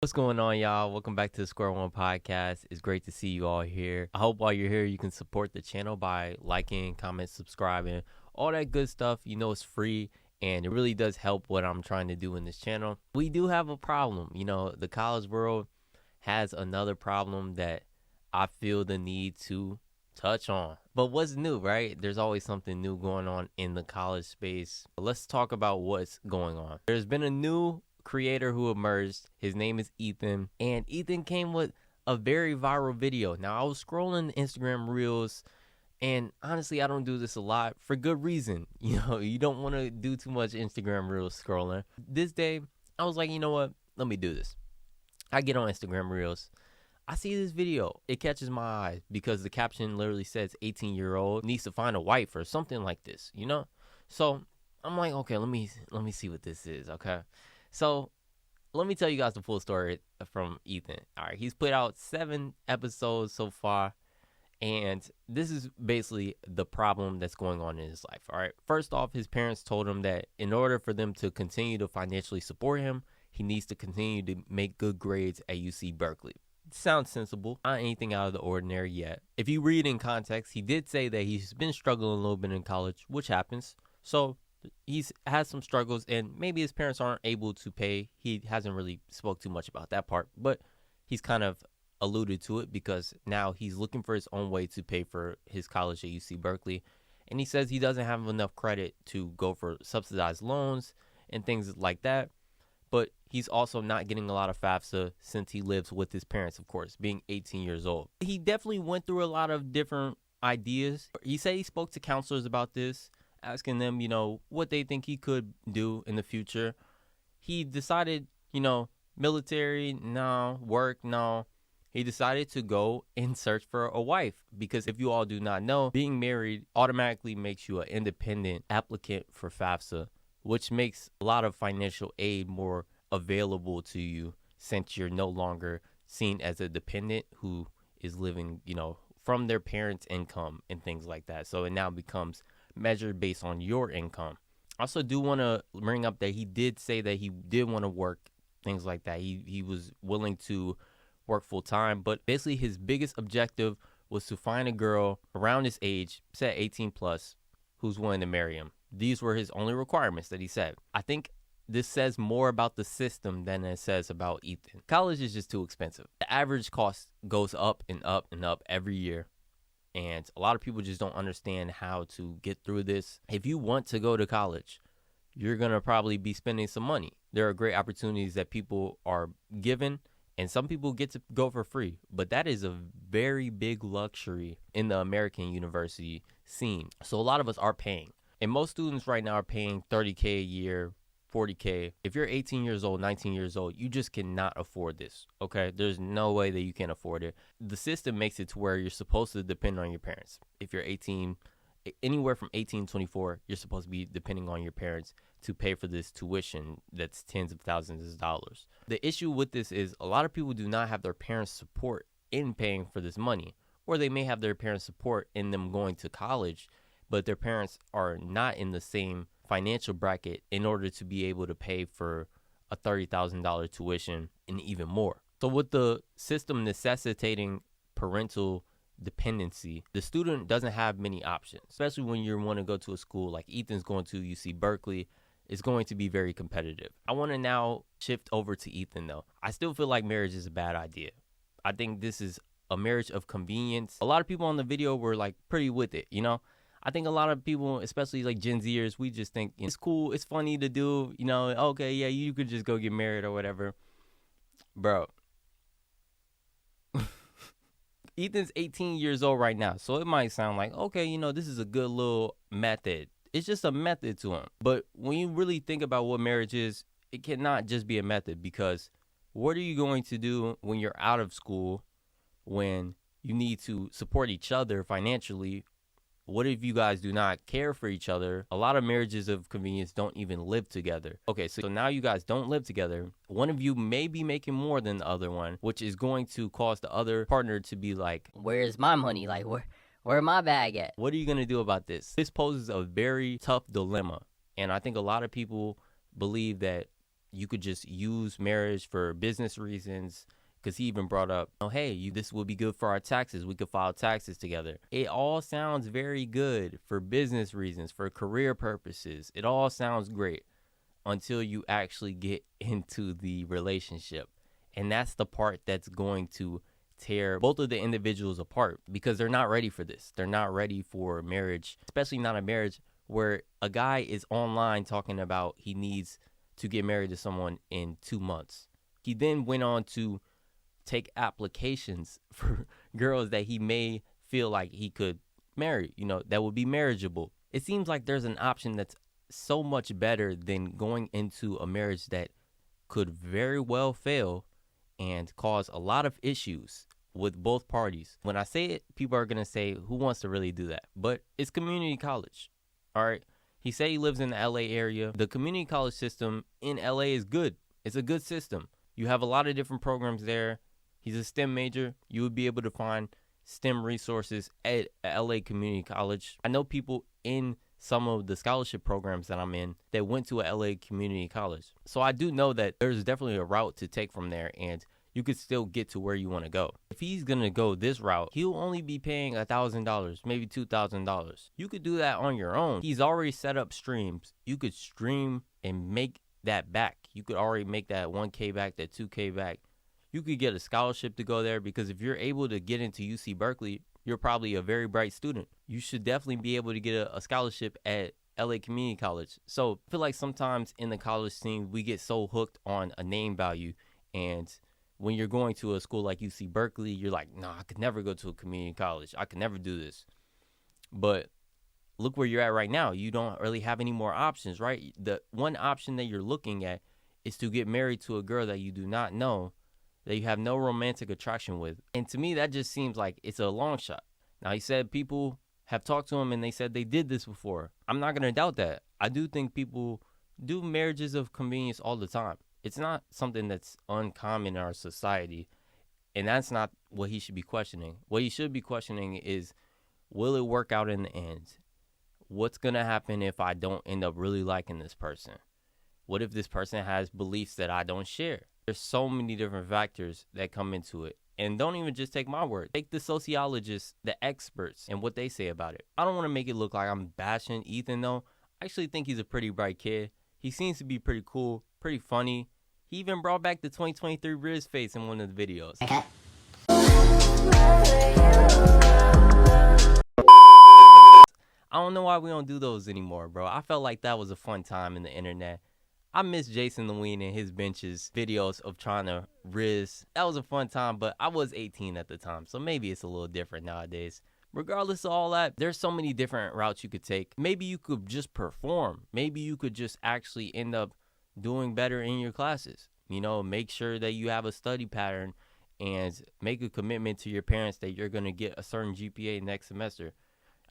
What's going on, y'all? Welcome back to the Square One Podcast. It's great to see you all here. I hope while you're here, you can support the channel by liking, comment, subscribing, all that good stuff. You know, it's free and it really does help what I'm trying to do in this channel. We do have a problem. You know, the college world has another problem that I feel the need to touch on. But what's new, right? There's always something new going on in the college space. Let's talk about what's going on. There's been a new creator who emerged. His name is Ethan, and Ethan came with a very viral video. Now, I was scrolling Instagram Reels, and honestly, I don't do this a lot for good reason. You know, you don't want to do too much Instagram Reels scrolling. This day, I was like, you know what? Let me do this. I get on Instagram Reels. I see this video. It catches my eye because the caption literally says 18-year-old needs to find a wife or something like this, you know? So I'm like, okay, let me see what this is, okay? So let me tell you guys the full story from Ethan. All right, he's put out 7 episodes so far, and this is basically the problem that's going on in his life. All right, first off, his parents told him that in order for them to continue to financially support him, he needs to continue to make good grades at UC Berkeley. Sounds sensible, not anything out of the ordinary yet. If you read in context, he did say that he's been struggling a little bit in college, which happens. So he's had some struggles, and maybe his parents aren't able to pay. He hasn't really spoke too much about that part, but he's kind of alluded to it because now he's looking for his own way to pay for his college at UC Berkeley. And he says he doesn't have enough credit to go for subsidized loans and things like that. But he's also not getting a lot of FAFSA since he lives with his parents, of course, being 18 years old. He definitely went through a lot of different ideas. He said he spoke to counselors about this, asking them, you know, what they think he could do in the future. He decided, you know, military, no. Work, no. He decided to go and search for a wife because if you all do not know, being married automatically makes you an independent applicant for FAFSA, which makes a lot of financial aid more available to you since you're no longer seen as a dependent who is living, you know, from their parents' income and things like that. So it now becomes measured based on your income. I also do want to bring up that he did say that he did want to work, things like that. He was willing to work full time, but basically his biggest objective was to find a girl around his age, say 18 plus, who's willing to marry him. These were his only requirements that he said. I think this says more about the system than it says about Ethan. College is just too expensive. The average cost goes up and up and up every year. And a lot of people just don't understand how to get through this. If you want to go to college, you're going to probably be spending some money. There are great opportunities that people are given, and some people get to go for free. But that is a very big luxury in the American university scene. So a lot of us are paying. And most students right now are paying $30K a year, $40K. If you're 18 years old, 19 years old, you just cannot afford this, okay? There's no way that you can afford it. The system makes it to where you're supposed to depend on your parents. If you're 18, anywhere from 18 to 24, you're supposed to be depending on your parents to pay for this tuition that's tens of thousands of dollars. The issue with this is a lot of people do not have their parents' support in paying for this money, or they may have their parents' support in them going to college, but their parents are not in the same financial bracket in order to be able to pay for a $30,000 tuition and even more. So with the system necessitating parental dependency, the student doesn't have many options, especially when you want to go to a school like Ethan's going to UC Berkeley. It's going to be very competitive. I want to now shift over to Ethan, though. I still feel like marriage is a bad idea. I think this is a marriage of convenience. A lot of people on the video were like pretty with it, you know? I think a lot of people, especially like Gen Zers, we just think, you know, it's cool, it's funny to do, you know, okay, yeah, you could just go get married or whatever. Bro. Ethan's 18 years old right now, so it might sound like, okay, you know, this is a good little method. It's just a method to him. But when you really think about what marriage is, it cannot just be a method, because what are you going to do when you're out of school, when you need to support each other financially? What if you guys do not care for each other? A lot of marriages of convenience don't even live together. Okay, so now you guys don't live together. One of you may be making more than the other one, which is going to cause the other partner to be like, where's my money? Like, where my bag at? What are you going to do about this? This poses a very tough dilemma. And I think a lot of people believe that you could just use marriage for business reasons. Because he even brought up, oh, hey, this would be good for our taxes. We could file taxes together. It all sounds very good for business reasons, for career purposes. It all sounds great until you actually get into the relationship. And that's the part that's going to tear both of the individuals apart, because they're not ready for this. They're not ready for marriage, especially not a marriage where a guy is online talking about he needs to get married to someone in 2 months. He then went on to take applications for girls that he may feel like he could marry, that would be marriageable. It seems like there's an option that's so much better than going into a marriage that could very well fail and cause a lot of issues with both parties. When I say it, people are going to say, who wants to really do that? But it's community college. All right. He said he lives in the LA area. The community college system in LA is good. It's a good system. You have a lot of different programs there. He's a STEM major. You would be able to find STEM resources at LA Community College. I know people in some of the scholarship programs that I'm in that went to a LA Community College. So I do know that there's definitely a route to take from there, and you could still get to where you want to go. If he's going to go this route, he'll only be paying $1,000, maybe $2,000. You could do that on your own. He's already set up streams. You could stream and make that back. You could already make that 1K back, that 2K back. You could get a scholarship to go there, because if you're able to get into UC Berkeley, you're probably a very bright student. You should definitely be able to get a scholarship at LA Community College. So I feel like sometimes in the college scene, we get so hooked on a name value. And when you're going to a school like UC Berkeley, you're like, nah, I could never go to a community college. I could never do this. But look where you're at right now. You don't really have any more options, right? The one option that you're looking at is to get married to a girl that you do not know, that you have no romantic attraction with. And to me, that just seems like it's a long shot. Now, he said people have talked to him and they said they did this before. I'm not going to doubt that. I do think people do marriages of convenience all the time. It's not something that's uncommon in our society. And that's not what he should be questioning. What he should be questioning is, will it work out in the end? What's going to happen if I don't end up really liking this person? What if this person has beliefs that I don't share? There's so many different factors that come into it. And don't even just take my word. Take the sociologists, the experts, and what they say about it. I don't want to make it look like I'm bashing Ethan, though. I actually think he's a pretty bright kid. He seems to be pretty cool, pretty funny. He even brought back the 2023 Riz face in one of the videos. Okay. I don't know why we don't do those anymore, bro. I felt like that was a fun time in the internet. I miss Jason Lewine and his benches videos of trying to Riz. That was a fun time, but I was 18 at the time, so maybe it's a little different nowadays. Regardless of all that, there's so many different routes you could take. Maybe you could just perform. Maybe you could just actually end up doing better in your classes. Make sure that you have a study pattern and make a commitment to your parents that you're going to get a certain GPA next semester.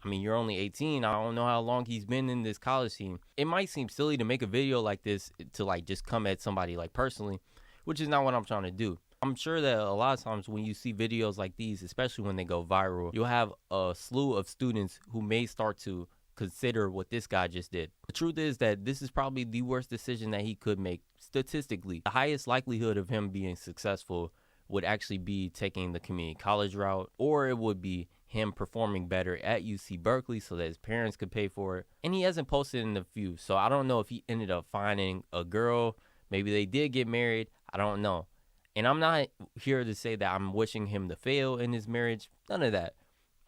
I mean, you're only 18. I don't know how long he's been in this college scene. It might seem silly to make a video like this to just come at somebody personally, which is not what I'm trying to do. I'm sure that a lot of times when you see videos like these, especially when they go viral, you'll have a slew of students who may start to consider what this guy just did. The truth is that this is probably the worst decision that he could make statistically. The highest likelihood of him being successful would actually be taking the community college route, or it would be him performing better at UC Berkeley so that his parents could pay for it. And he hasn't posted in a few, so I don't know if he ended up finding a girl. Maybe they did get married. I don't know. And I'm not here to say that I'm wishing him to fail in his marriage. None of that.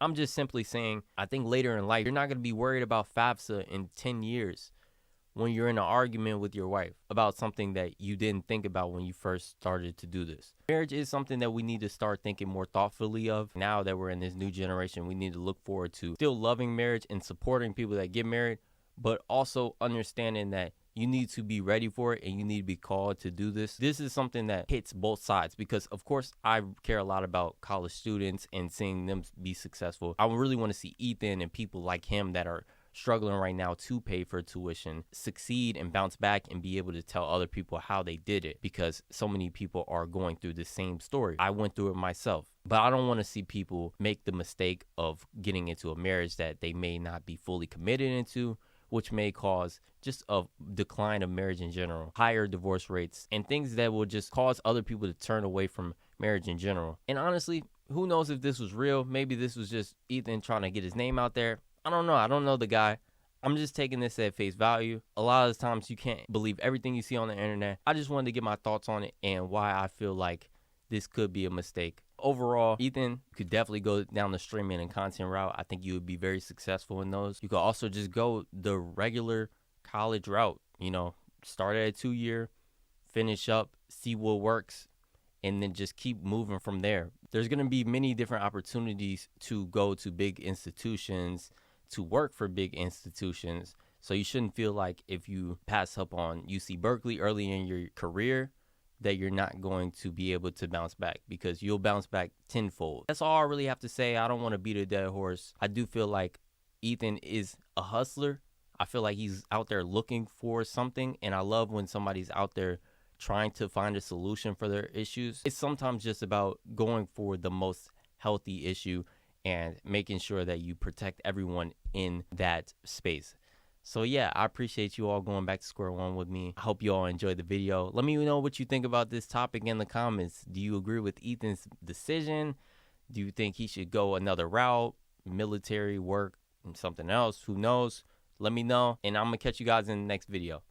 I'm just simply saying, I think later in life, you're not going to be worried about FAFSA in 10 years when you're in an argument with your wife about something that you didn't think about when you first started to do this. Marriage is something that we need to start thinking more thoughtfully of. Now that we're in this new generation, we need to look forward to still loving marriage and supporting people that get married, but also understanding that you need to be ready for it and you need to be called to do this. This is something that hits both sides because, of course, I care a lot about college students and seeing them be successful. I really want to see Ethan and people like him that are struggling right now to pay for tuition succeed and bounce back and be able to tell other people how they did it, because so many people are going through the same story. I went through it myself, but I don't want to see people make the mistake of getting into a marriage that they may not be fully committed into, which may cause just a decline of marriage in general, higher divorce rates, and things that will just cause other people to turn away from marriage in general. And honestly, who knows if this was real? Maybe this was just Ethan trying to get his name out there. I don't know. I don't know the guy. I'm just taking this at face value. A lot of the times you can't believe everything you see on the internet. I just wanted to get my thoughts on it and why I feel like this could be a mistake. Overall, Ethan could definitely go down the streaming and content route. I think you would be very successful in those. You could also just go the regular college route. Start at a 2-year, finish up, see what works, and then just keep moving from there. There's going to be many different opportunities to go to big institutions, to work for big institutions. So you shouldn't feel like if you pass up on UC Berkeley early in your career that you're not going to be able to bounce back, because you'll bounce back tenfold. That's all I really have to say. I don't want to beat a dead horse. I do feel like Ethan is a hustler. I feel like he's out there looking for something, and I love when somebody's out there trying to find a solution for their issues. It's sometimes just about going for the most healthy issue and making sure that you protect everyone in that space. So yeah, I appreciate you all going back to square one with me. I hope you all enjoyed the video. Let me know what you think about this topic in the comments. Do you agree with Ethan's decision? Do you think he should go another route, military work, and something else? Who knows? Let me know, and I'm going to catch you guys in the next video.